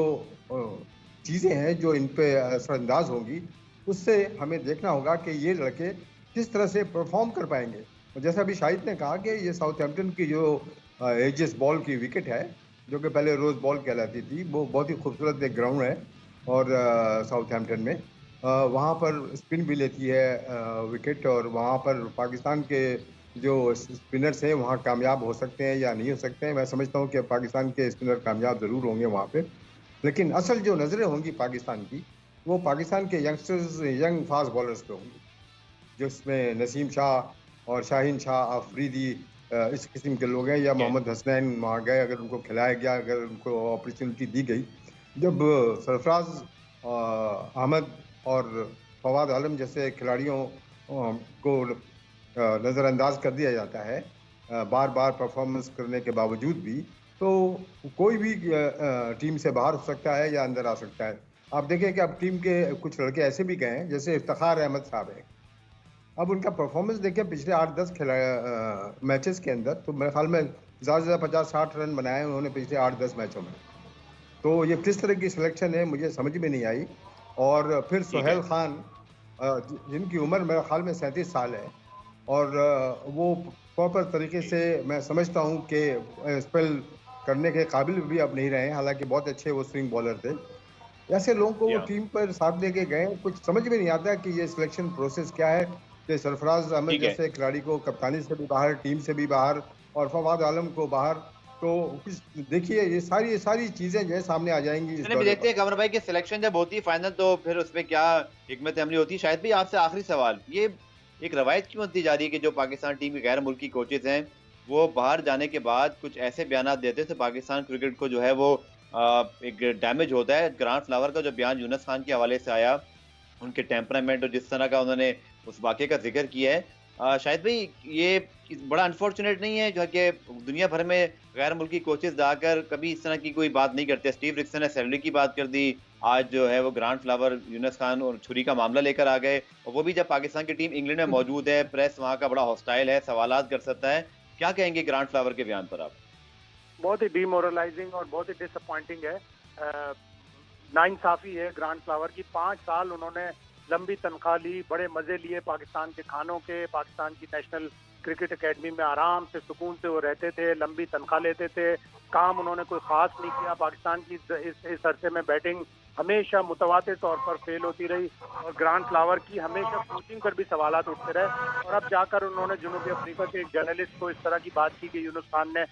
चीज़ें हैं जो इन पे असरअंदाज होंगी, उससे हमें देखना होगा कि ये लड़के किस तरह से परफॉर्म कर पाएंगे। और जैसा अभी शाहिद ने कहा कि ये साउथहैम्पटन की जो एजिस बॉल की विकेट है, जो कि पहले रोज़ बॉल कहलाती थी, वो बहुत ही खूबसूरत एक ग्राउंड है और साउथहैम्पटन में वहाँ पर स्पिन भी लेती है विकेट, और वहाँ पर पाकिस्तान के जो स्पिनर्स हैं वहाँ कामयाब हो सकते हैं या नहीं हो सकते हैं। मैं समझता हूँ कि पाकिस्तान के स्पिनर कामयाब ज़रूर होंगे वहाँ पे, लेकिन असल जो नज़रें होंगी पाकिस्तान की, वो पाकिस्तान के यंगस्टर्स, यंग फास्ट बॉलर्स पे होंगी, जिसमें नसीम शाह और शाहीन शाह अफरीदी इस किस्म के लोग हैं, या मोहम्मद हसनैन वहाँ गए, अगर उनको खिलाया गया, अगर उनको अपॉर्चुनिटी दी गई। जब सरफराज अहमद और फवाद आलम जैसे खिलाड़ियों को नज़रअंदाज कर दिया जाता है बार बार परफॉर्मेंस करने के बावजूद भी, तो कोई भी टीम से बाहर हो सकता है या अंदर आ सकता है। आप देखें कि अब टीम के कुछ लड़के ऐसे भी गए हैं, जैसे इफ्तिखार अहमद साहब है। अब उनका परफॉर्मेंस देखें पिछले 8-10 मैचेस के अंदर, तो मेरे ख्याल में ज़्यादा से ज़्यादा 50-60 रन बनाए उन्होंने पिछले 8-10 मैचों में। तो ये किस तरह की सिलेक्शन है मुझे समझ में नहीं आई। और फिर सुहेल खान, जिनकी उम्र मेरे ख्याल में 37 साल है, और वो प्रॉपर तरीके से मैं समझता हूँ कि स्पेल करने के काबिल भी अब नहीं रहे, हालांकि बहुत अच्छे वो स्विंग बॉलर थे। ऐसे लोगों को वो टीम पर साथ लेके गए, कुछ समझ में नहीं आता कि ये सिलेक्शन प्रोसेस क्या है, कि सरफराज अहमद जैसे खिलाड़ी को कप्तानी से भी बाहर, टीम से भी बाहर, और फवाद आलम को बाहर। तो कुछ देखिए, ये सारी चीजें जो है सामने आ जाएंगी। देखते हैं कमर भाई की सिलेक्शन जब होती है फाइनल, तो फिर उसमें क्या हिकमत अमली होती है। शायद भी आपसे आखिरी सवाल, ये एक रवायत क्यों बनती जा रही है कि जो पाकिस्तान टीम के गैर मुल्की कोचेज हैं वो बाहर जाने के बाद कुछ ऐसे बयान देते हैं तो पाकिस्तान क्रिकेट को जो है वो एक डैमेज होता है। ग्रांट फ्लावर का जो बयान यूनुस खान के हवाले से आया, उनके टेम्परामेंट और जिस तरह का उन्होंने उस वाक़े का जिक्र किया है, शायद भाई ये बड़ा अनफॉर्चुनेट नहीं है जो कि दुनिया भर में गैर मुल्की कोचेज जाकर कभी इस तरह की कोई बात नहीं करते। स्टीव रिक्सन ने सैलरी की बात कर दी, आज जो है वो ग्रांट फ्लावर, यूनुस खान और छुरी का मामला लेकर आ गए, और वो भी जब पाकिस्तान की टीम इंग्लैंड में मौजूद है, प्रेस वहाँ का बड़ा हॉस्टाइल है, सवालात कर सकता है। क्या कहेंगे ग्रांट फ्लावर के बयान पर आप? बहुत ही डिमोरलाइजिंग और बहुत ही डिसअपॉइंटिंग है। नाइंसाफी है ग्रांट फ्लावर की। 5 साल उन्होंने लंबी तनख्वाह ली, बड़े मजे लिए पाकिस्तान के खानों के, पाकिस्तान की नेशनल क्रिकेट एकेडमी में आराम से सुकून से वो रहते थे, लंबी तनख्वाह लेते थे, काम उन्होंने कोई खास नहीं किया। पाकिस्तान की इस अरसे में बैटिंग हमेशा मुतवातिर तौर पर फेल होती रही, और ग्रांट फ्लावर की हमेशा कोचिंग पर भी सवालात उठते रहे। और अब जाकर उन्होंने जनूबी अफ्रीका के एक जर्नलिस्ट को इस तरह की बात की कि यूनुस खान ने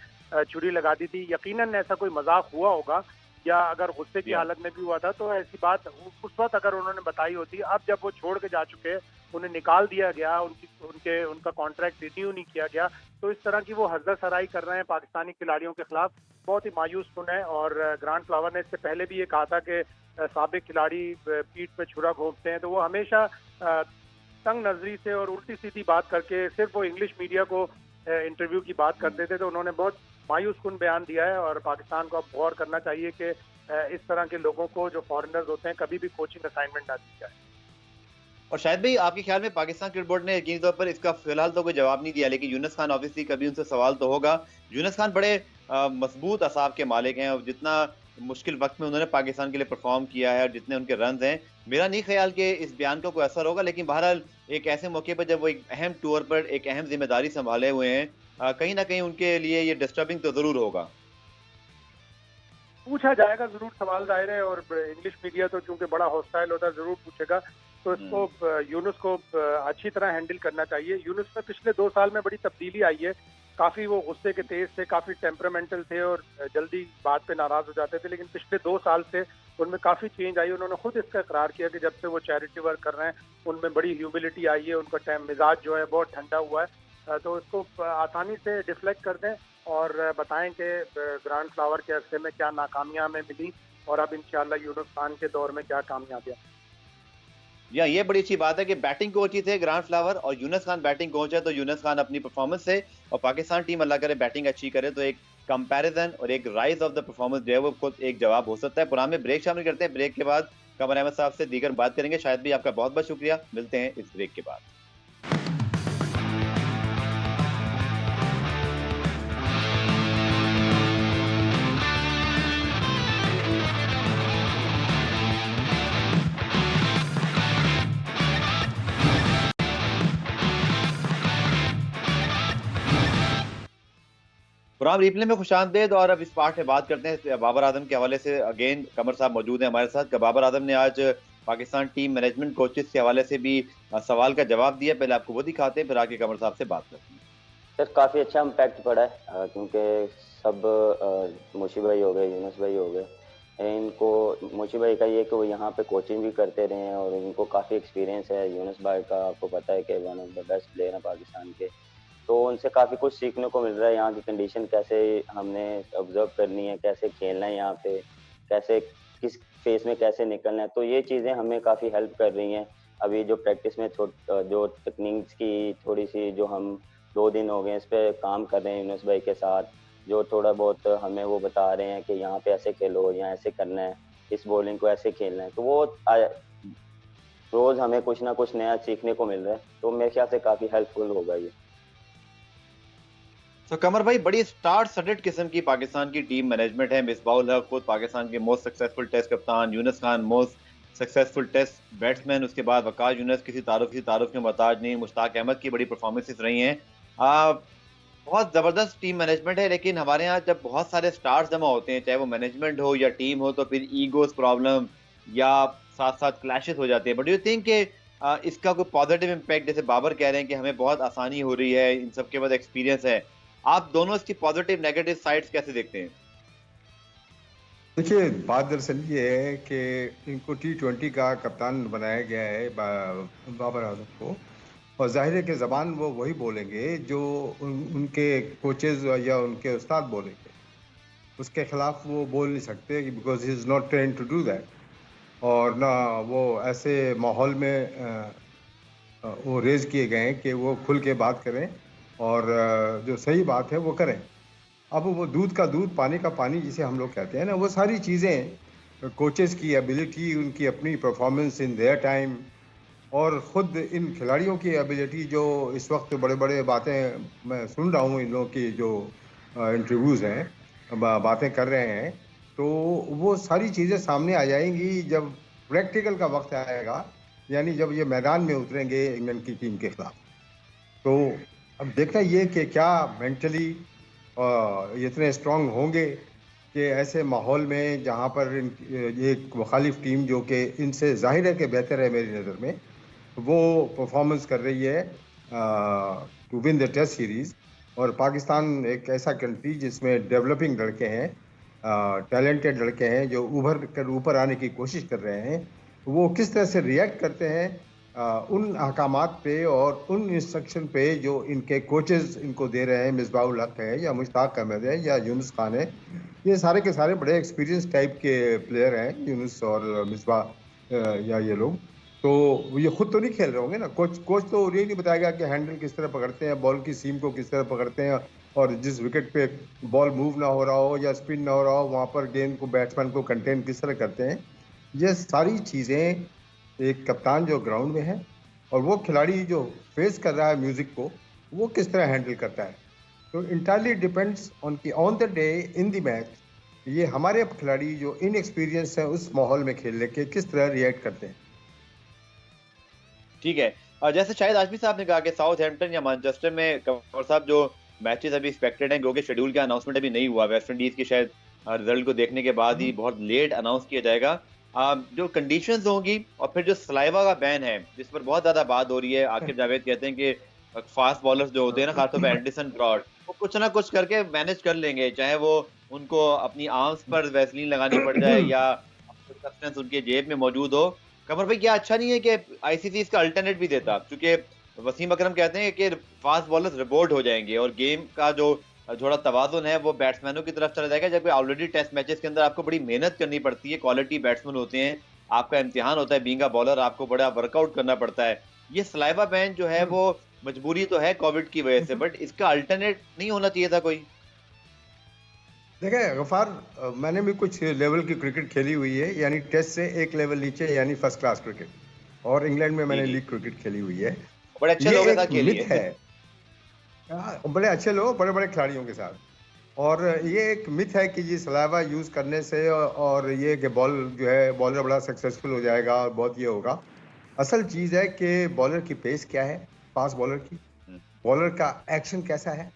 छुरी लगा दी थी। यकीनन ऐसा कोई मजाक हुआ होगा, या अगर गुस्से की हालत में भी हुआ था तो ऐसी बात उस वक्त अगर उन्होंने बताई होती। अब जब वो छोड़ के जा चुके, उन्हें निकाल दिया गया, उनका कॉन्ट्रैक्ट रिन्यू नहीं किया गया, तो इस तरह की वो हज़र सराई कर रहे हैं पाकिस्तानी खिलाड़ियों के खिलाफ, बहुत ही मायूस कुन है। और ग्रांट फ्लावर ने इससे पहले भी ये कहा था कि साबिक खिलाड़ी पीठ पे छुरा घोंपते हैं, तो वो हमेशा तंग नजरी से और उल्टी सीधी बात करके सिर्फ वो इंग्लिश मीडिया को इंटरव्यू की बात करते थे। तो उन्होंने बहुत मायूस कुन बयान दिया है, और पाकिस्तान को अब गौर करना चाहिए कि इस तरह के लोगों को जो फॉरेनर्स होते हैं कभी भी कोचिंग असाइनमेंट ना दी जाए। और शायद भाई आपके ख्याल में पाकिस्तान क्रिकेट बोर्ड ने यकीनी तौर पर इसका फिलहाल तो कोई जवाब नहीं दिया, लेकिन यूनुस खान ऑब्वियसली कभी उनसे सवाल तो होगा। यूनुस खान बड़े मजबूत असाब के मालिक हैं, और जितना मुश्किल वक्त में उन्होंने पाकिस्तान के लिए परफॉर्म किया है और जितने उनके रन हैं, मेरा नहीं ख्याल कि इस बयान का कोई असर होगा। लेकिन बहरहाल एक ऐसे मौके पर जब वो एक अहम टूर पर एक अहम जिम्मेदारी संभाले हुए हैं, कहीं ना कहीं उनके लिए ये डिस्टर्बिंग तो जरूर होगा। पूछा जाएगा जरूर, सवाल जाहिर है, और इंग्लिश मीडिया तो चूंकि बड़ा हॉस्टाइल होता है जरूर पूछेगा। तो इसको यूनुस को अच्छी तरह हैंडल करना चाहिए। यूनुस में पिछले 2 साल में बड़ी तब्दीली आई है। काफी वो गुस्से के तेज थे, काफी टेम्परामेंटल थे और जल्दी बात पे नाराज हो जाते थे, लेकिन पिछले 2 साल से उनमें काफी चेंज आई। उन्होंने खुद इसका इकरार किया कि जब से वो चैरिटी वर्क कर रहे हैं उनमें बड़ी ह्यूमिलिटी आई है, उनका मिजाज जो है बहुत ठंडा हुआ है। तो इसको आसानी से डिफ्लेक्ट कर दें और बताएं कि ग्रांड फ्लावर के अरसे में क्या नाकामियां हमें मिली और अब इंशाल्लाह यूनुस खान के दौर में क्या कामयाबियां। या ये बड़ी अच्छी बात है कि बैटिंग कोच ही थे ग्रांड फ्लावर और यूनुस खान बैटिंग कोच है, तो यूनुस खान अपनी परफॉर्मेंस से और पाकिस्तान टीम अल्लाह करे बैटिंग अच्छी करे तो एक कंपैरिजन और एक राइज ऑफ द परफॉर्मेंस जो है वो खुद एक जवाब हो सकता है। पुराने में ब्रेक शामिल करते हैं, ब्रेक के बाद कमर अहमद साहब से दीगर बात करेंगे। शायद भी आपका बहुत बहुत शुक्रिया, मिलते हैं इस ब्रेक के बाद। प्रोग्राम रिप्ले में खुशामदीद और अब इस पार्ट में बात करते हैं बाबर आजम के हवाले से। अगेन कमर साहब मौजूद हैं हमारे साथ। बाबर आजम ने आज पाकिस्तान टीम मैनेजमेंट कोचेस के हवाले से भी सवाल का जवाब दिया। पहले आपको वो दिखाते हैं, फिर आके कमर साहब से बात करते हैं। सर काफ़ी अच्छा इम्पैक्ट पड़ा है क्योंकि सब मोशी भाई हो गए, यूनुस भाई हो गए, इनको मोशी भाई का ये कि वो यहाँ पे कोचिंग भी करते रहे हैं और इनको काफ़ी एक्सपीरियंस है। यूनुस भाई का आपको पता है कि one of the best player हैं पाकिस्तान के, तो उनसे काफ़ी कुछ सीखने को मिल रहा है। यहाँ की कंडीशन कैसे हमने ऑब्जर्व करनी है, कैसे खेलना है यहाँ पे, कैसे किस फेस में कैसे निकलना है, तो ये चीज़ें हमें काफ़ी हेल्प कर रही हैं। अभी जो प्रैक्टिस में जो टेक्निक्स की थोड़ी सी जो हम 2 दिन हो गए इस पर काम कर रहे हैं यूनुस भाई के साथ, जो थोड़ा बहुत हमें वो बता रहे हैं कि यहाँ पे ऐसे खेलो, यहाँ ऐसे करना है, इस बॉलिंग को ऐसे खेलना है, तो वो रोज़ हमें कुछ ना कुछ नया सीखने को मिल रहा है। तो मेरे ख्याल से काफ़ी हेल्पफुल होगा ये। तो कमर भाई, बड़ी स्टार सटेड किस्म की पाकिस्तान की टीम मैनेजमेंट है। मिसबाउल हक खुद पाकिस्तान के मोस्ट सक्सेसफुल टेस्ट कप्तान, Younis Khan most successful test batsman, उसके बाद वकास यूनुस किसी तारुफ के मोहताज नहीं, मुश्ताक अहमद की बड़ी परफॉर्मेंसेस रही हैं। बहुत ज़बरदस्त टीम मैनेजमेंट है। लेकिन हमारे यहाँ जब बहुत सारे स्टार्स जमा होते हैं, चाहे वो मैनेजमेंट हो या टीम हो, तो फिर ईगोस प्रॉब्लम या साथ साथ क्लैशेस हो जाते हैं। बट यू थिंक कि इसका कोई पॉजिटिव इम्पैक्ट, जैसे बाबर कह रहे हैं कि हमें बहुत आसानी हो रही है, इन सब के बाद एक्सपीरियंस है, आप दोनों इसकी पॉजिटिव नेगेटिव साइड्स कैसे देखते हैं? देखिए, बात दरअसल ये है कि इनको T20 का कप्तान बनाया गया है बाबर आजम को, और जाहिर है कि ज़बान वो वही बोलेंगे जो उनके कोचेज या उनके उस्ताद बोलेंगे। उसके ख़िलाफ़ वो बोल नहीं सकते because he is not train to do that, और ना वो ऐसे माहौल में वो रेज़ किए गए हैं कि वो खुल के बात करें और जो सही बात है वो करें। अब वो दूध का दूध, पानी का पानी जिसे हम लोग कहते हैं ना, वो सारी चीज़ें कोचेस की एबिलिटी, उनकी अपनी परफॉर्मेंस इन देयर टाइम, और ख़ुद इन खिलाड़ियों की एबिलिटी जो इस वक्त बड़े बड़े बातें मैं सुन रहा हूँ, इन लोगों की जो इंटरव्यूज़ हैं, बातें कर रहे हैं, तो वो सारी चीज़ें सामने आ जाएंगी जब प्रैक्टिकल का वक्त आएगा, यानी जब ये मैदान में उतरेंगे इंग्लैंड की टीम के ख़िलाफ़। तो अब देखना ये कि क्या मेंटली इतने स्ट्रांग होंगे कि ऐसे माहौल में जहाँ पर एक मुखालिफ टीम जो कि इनसे ज़ाहिर है कि बेहतर है मेरी नज़र में, वो परफॉर्मेंस कर रही है to win the test series, और पाकिस्तान एक ऐसा कंट्री जिसमें डेवलपिंग लड़के हैं, टैलेंटेड लड़के हैं जो उभर कर ऊपर आने की कोशिश कर रहे हैं, वो किस तरह से रिएक्ट करते हैं उन अहकामात पे और उन इंस्ट्रक्शन पे जो इनके कोचेस इनको दे रहे हैं, मिसबाउल हक है या मुश्ताक अहमद है या यूनुस खान है, ये सारे के सारे बड़े एक्सपीरियंस टाइप के प्लेयर हैं, यूनुस और मिसबाह या ये लोग। तो ये खुद तो नहीं खेल रहे होंगे ना, कोच तो ये नहीं बताएगा कि हैंडल किस तरह पकड़ते हैं, बॉल की सीम को किस तरह पकड़ते हैं, और जिस विकेट पे बॉल मूव ना हो रहा हो या स्पिन ना हो रहा हो वहाँ पर गेंद को, बैट्समैन को कंटेन किस तरह करते हैं। ये सारी चीज़ें एक कप्तान जो ग्राउंड में है और वो खिलाड़ी जो फेस कर रहा है म्यूज़िक को, वो किस तरह हैंडल करता है। तो entirely depends on the day in the match ये हमारे खिलाड़ी जो इनएक्सपीरियंस है उस माहौल में खेलने के किस तरह रिएक्ट करते हैं। ठीक है। जैसे शायद आजमी साहब ने कहा कि साउथहैम्पटन या मैनचेस्टर में कंवर साहब जो मैचेस अभी एक्सपेक्टेड हैं, क्योंकि शेड्यूल का अनाउंसमेंट अभी नहीं हुआ, वेस्ट इंडीज की शायद रिजल्ट को देखने के बाद ही बहुत लेट अनाउंस किया जाएगा। जो कंडीशंस होंगी और फिर जो सलाइवा का बैन है जिस पर बहुत ज्यादा बात हो रही है, आकिब जावेद कहते हैं कि फास्ट बॉलर्स जो होते हैं ना, खासतौर पर एंडरसन ब्रॉड, वो कुछ ना कुछ करके मैनेज कर लेंगे, चाहे वो उनको अपनी आर्म्स पर वैसलीन लगानी पड़ जाए या सब्सटेंस उनके जेब में मौजूद हो। कमर भाई, क्या अच्छा नहीं है कि आईसीसी इसका अल्टरनेट भी देता, क्योंकि वसीम अकरम कहते हैं कि फास्ट बॉलर्स रिबोर्ड हो जाएंगे और गेम का जो थोड़ा तवाजुन है वो बैट्समैनों की तरफ चला जाएगा, जबकि ऑलरेडी टेस्ट मैचेस के अंदर आपको बड़ी मेहनत करनी पड़ती है, क्वालिटी बैट्समैन होते हैं, आपका इम्तिहान होता है बीइंग अ बॉलर, आपको बड़ा वर्कआउट करना पड़ता है। ये सलाइवा बैन जो है वो मजबूरी तो है कोविड की वजह से, बट इसका अल्टरनेट नहीं होना चाहिए था कोई? देखिए गफार, मैंने भी कुछ लेवल की क्रिकेट खेली हुई है, यानी टेस्ट से एक लेवल नीचे, यानी फर्स्ट क्लास क्रिकेट, और इंग्लैंड में मैंने लीग क्रिकेट खेली हुई है। बड़े अच्छे ये लोग के साथ एक खेली मिथ है। है, बड़े अच्छे लोग, बड़े बड़े खिलाड़ियों के साथ, और ये एक मिथ है कि ये सलाइवा यूज करने से और ये कि बॉल जो है बॉलर बड़ा सक्सेसफुल हो जाएगा और बहुत ये होगा। असल चीज है कि बॉलर की पेस क्या है, फास्ट बॉलर की, बॉलर का एक्शन कैसा है,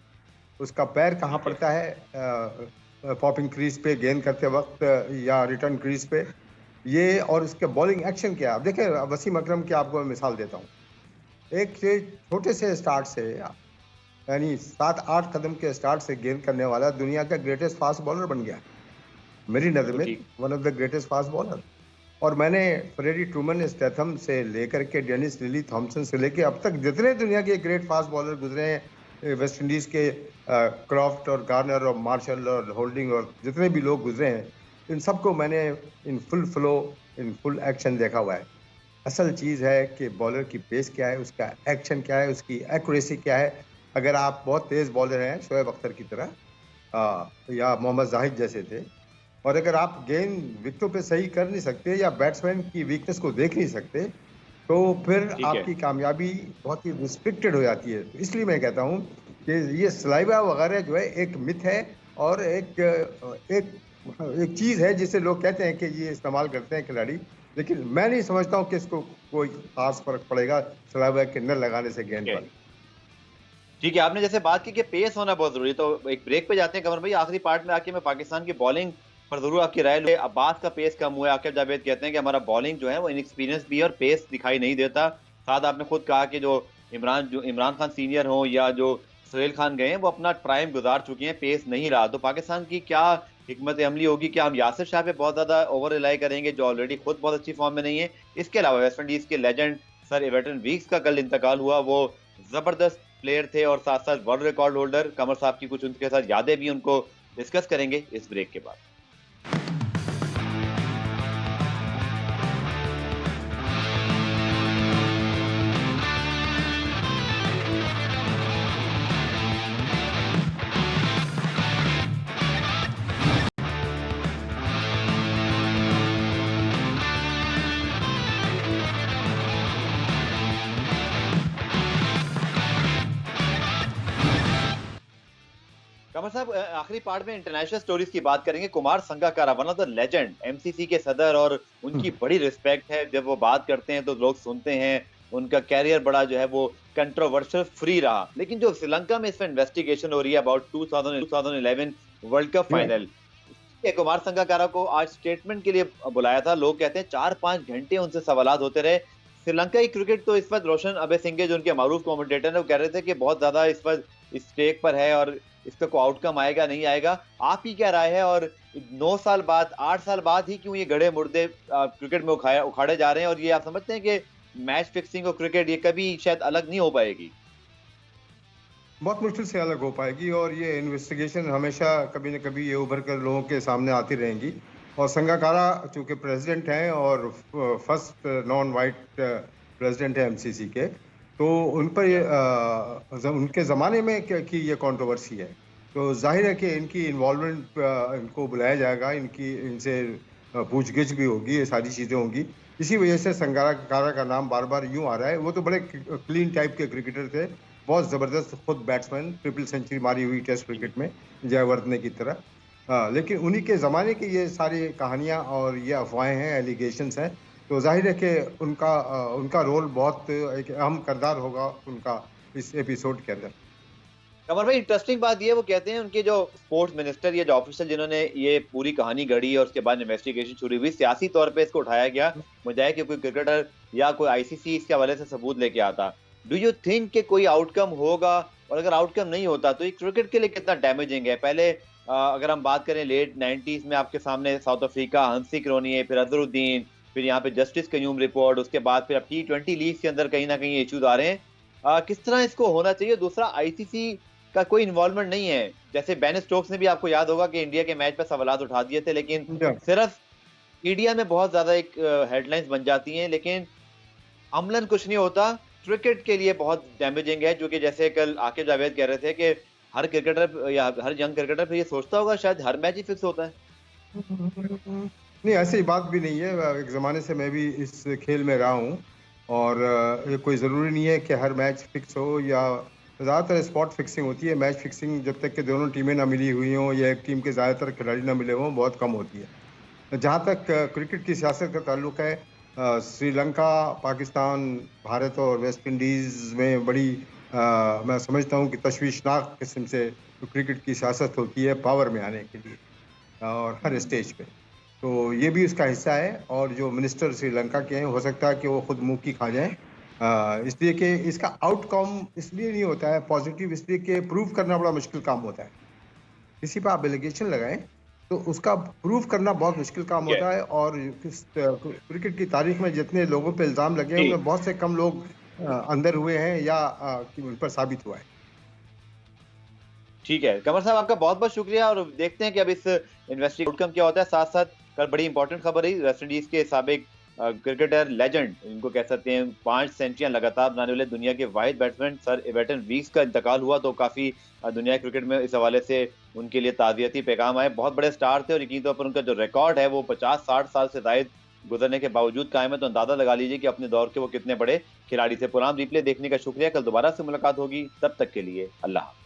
उसका पैर कहाँ पड़ता है पॉपिंग क्रीज पे गेंद करते वक्त या रिटर्न क्रीज पे, ये, और उसके बॉलिंग एक्शन क्या है। अब देखिए वसीम अकरम की आपको मैं मिसाल देता हूँ। एक छोटे से स्टार्ट से, यानी 7-8 कदम के स्टार्ट से गेंद करने वाला दुनिया का ग्रेटेस्ट फास्ट बॉलर बन गया, मेरी नज़र में one of the greatest fast bowler. और मैंने फ्रेडी ट्रूमन स्टेथम से लेकर के डेनिस लिली थॉमसन से लेकर अब तक जितने दुनिया के ग्रेट फास्ट बॉलर गुजरे हैं, वेस्ट इंडीज के क्रॉफ्ट और गार्नर और मार्शल और होल्डिंग और जितने भी लोग गुजरे हैं, इन सबको मैंने in full flow, in full action देखा हुआ है। असल चीज़ है कि बॉलर की पेस क्या है, उसका एक्शन क्या है, उसकी एक्यूरेसी क्या है। अगर आप बहुत तेज़ बॉलर हैं शोएब अख्तर की तरह या मोहम्मद जाहिद जैसे थे, और अगर आप गेंद विकेटों पे सही कर नहीं सकते या बैट्समैन की वीकनेस को देख नहीं सकते, तो फिर आपकी कामयाबी बहुत ही रिस्ट्रिक्टेड हो जाती है। तो इसलिए मैं कहता हूँ कि ये सलाइवा वगैरह जो है एक मिथ है और एक एक एक चीज़ है जिसे लोग कहते हैं कि ये इस्तेमाल करते हैं खिलाड़ी, लेकिन मैं नहीं समझता हूँ कि इसको कोई खास फर्क पड़ेगा सलाइवा के न लगाने से गेंद पर। ठीक है, आपने जैसे बात की कि पेस होना बहुत जरूरी है, तो एक ब्रेक पे जाते हैं कमर भाई। आखिरी पार्ट में आके मैं पाकिस्तान की बॉलिंग पर जरूर आपकी राय लूं। अब्बास का पेस कम हुआ है, आकिब जावेद कहते हैं कि हमारा बॉलिंग जो है वो इनएक्सपीरियंस भी है और पेस दिखाई नहीं देता। साथ आपने खुद कहा कि जो इमरान खान सीनियर हो या जो सुहेल खान गए हैं वो अपना प्राइम गुजार चुके हैं, पेस नहीं रहा। तो पाकिस्तान की क्या हिकमत अमली होगी? क्या हम यासिर शाह पे बहुत ज्यादा ओवर रिलाई करेंगे जो ऑलरेडी खुद बहुत अच्छी फॉर्म में नहीं है? इसके अलावा वेस्ट इंडीज के लेजेंड सर एवर्टन वीक्स का कल इंतकाल हुआ, वो जबरदस्त प्लेयर थे और साथ साथ वर्ल्ड रिकॉर्ड होल्डर। कमर साहब की कुछ उनके साथ यादें भी उनको डिस्कस करेंगे इस ब्रेक के बाद। कमर साहब, आखिरी पार्ट में इंटरनेशनल स्टोरीज की बात करेंगे। Kumar Sangakkara, one of the legend, MCC के सदर, और उनकी बड़ी रिस्पेक्ट है। जब वो बात करते हैं तो लोग सुनते हैं। उनका कैरियर बड़ा जो है वो कंट्रोवर्शियल फ्री रहा, लेकिन जो श्रीलंका में इस पर इन्वेस्टिगेशन हो रही है about 2011 world cup final, Kumar Sangakkara को आज स्टेटमेंट के लिए बुलाया था। लोग कहते हैं 4-5 घंटे उनसे सवालात होते रहे। श्रीलंका की क्रिकेट तो इस वक्त रोशन अबेसिंगे जो उनके मारूफ कमेंटेटर है वो कह रहे थे कि बहुत ज्यादा इस वक्त स्टेक पर है और इसका कोई आउटकम आएगा नहीं आएगा। आपकी क्या राय है? और 9 साल बाद, 8 साल बाद ही क्यों ये गड़े मुर्दे क्रिकेट में उखाड़े जा रहे हैं? और ये आप समझते हैं कि मैच फिक्सिंग और क्रिकेट ये कभी शायद अलग नहीं हो पाएगी? बहुत मुश्किल से अलग हो पाएगी, और ये इन्वेस्टिगेशन हमेशा कभी न कभी ये उभर कर लोगों के सामने आती रहेंगी। और संगकारा चूंकि प्रेसिडेंट हैं और फर्स्ट नॉन वाइट प्रेसिडेंट है एमसीसी के, तो उन पर उनके ज़माने में की ये कंट्रोवर्सी है, तो जाहिर है कि इनकी इन्वॉल्वमेंट, इनको बुलाया जाएगा, इनसे पूछगिछ भी होगी, ये सारी चीज़ें होंगी। इसी वजह से संगकारा का नाम बार बार यूँ आ रहा है। वो तो बड़े क्लीन टाइप के क्रिकेटर थे, बहुत ज़बरदस्त खुद बैट्समैन, ट्रिपल सेंचुरी मारी हुई टेस्ट क्रिकेट में जयवर्धने की तरह। लेकिन उन्हीं के ज़माने की ये सारी कहानियाँ और ये अफ़वाहें हैं, एलिगेशंस हैं, तो ज़ाहिर है कि उनका रोल बहुत एक अहम किरदार होगा उनका इस एपिसोड के अंदर। कमर भाई, इंटरेस्टिंग बात ये है, वो कहते हैं उनके जो स्पोर्ट्स मिनिस्टर या जो ऑफिसर जिन्होंने ये पूरी कहानी गढ़ी और उसके बाद इन्वेस्टिगेशन शुरू हुई, सियासी तौर पे इसको उठाया गया, बजाय कि कोई क्रिकेटर या कोई आईसीसी इसके हवाले से सबूत लेके आता। डू यू थिंक कि कोई आउटकम होगा, और अगर आउटकम नहीं होता तो ये क्रिकेट के लिए कितना डैमेजिंग है? पहले अगर हम बात करें लेट 90s में, आपके सामने साउथ अफ्रीका, हंसी क्रोनिये, फिर अजहरुद्दीन, फिर यहाँ पे जस्टिस कयूम रिपोर्ट, उसके बाद फिर अब T20 लीग के अंदर कहीं ना कहीं इश्यूज आ रहे हैं। किस तरह इसको होना चाहिए? दूसरा, आईसीसी का कोई इन्वॉल्वमेंट नहीं है। जैसे बेन स्टोक्स ने भी, आपको याद होगा कि इंडिया के मैच पर सवालात उठा दिए थे, लेकिन या सिर्फ मीडिया में बहुत ज्यादा एक हेडलाइंस बन जाती हैं, लेकिन अमलन कुछ नहीं होता। क्रिकेट के लिए बहुत डैमेजिंग है, जो कि जैसे कल आकिब जावेद कह रहे थे कि हर क्रिकेटर या हर यंग क्रिकेटर फिर ये सोचता होगा शायद हर मैच ही फिक्स होता है। नहीं, ऐसी बात भी नहीं है। एक ज़माने से मैं भी इस खेल में रहा हूँ और ये कोई ज़रूरी नहीं है कि हर मैच फिक्स हो, या ज़्यादातर स्पॉट फिक्सिंग होती है। मैच फिक्सिंग जब तक कि दोनों टीमें ना मिली हुई हों या एक टीम के ज़्यादातर खिलाड़ी ना मिले हों, बहुत कम होती है। जहाँ तक क्रिकेट की सियासत का ताल्लुक है, श्रीलंका, पाकिस्तान, भारत और वेस्ट इंडीज़ में बड़ी मैं समझता हूँ कि तशवीशनाक किस्म से क्रिकेट की सियासत होती है पावर में आने के लिए और हर स्टेज पे। तो ये भी उसका हिस्सा है, और जो मिनिस्टर श्रीलंका के हैं, हो सकता है कि वो खुद मुँह की खा जाएँ। इसलिए कि इसका आउटकम इसलिए नहीं होता है पॉज़िटिव, इसलिए कि प्रूव करना बड़ा मुश्किल काम होता है। किसी पे आप एलिगेशन लगाएँ, तो उसका प्रूव करना बहुत मुश्किल काम ठीक है। होता है, और क्रिकेट की तारीख में जितने लोगों पे इल्ज़ाम लगे हैं, जी, उनमें बहुत से कम लोग अंदर हुए हैं या कि उन पर साबित हुआ है। ठीक है। कमर साहब, आपका बहुत-बहुत शुक्रिया, और देखते हैं कि अब इस इन्वेस्टिगेशन आउटकम क्या होता है। साथ-साथ कल बड़ी इंपॉर्टेंट खबर रही, वेस्ट इंडीज़ के साबिक क्रिकेटर लेजेंड, इनको कह सकते हैं, 5 सेंचुरियाँ लगातार बनाने वाले दुनिया के वाहिद बैट्समैन सर एबर्टन वीक्स का इंतकाल हुआ, तो काफ़ी दुनिया क्रिकेट में इस हवाले से उनके लिए ताज़ियती पैगाम आए। बहुत बड़े स्टार थे, और यकीनी तौर पर उनका जो रिकॉर्ड है वो 50-60 साल से ज़ायद गुज़रने के बावजूद कायम है, तो अंदाज़ा लगा लीजिए कि अपने दौर के वो कितने बड़े खिलाड़ी थे। पुराना रिप्ले देखने का शुक्रिया। कल दोबारा से मुलाकात होगी, तब तक के लिए अल्लाह हाफ़िज़।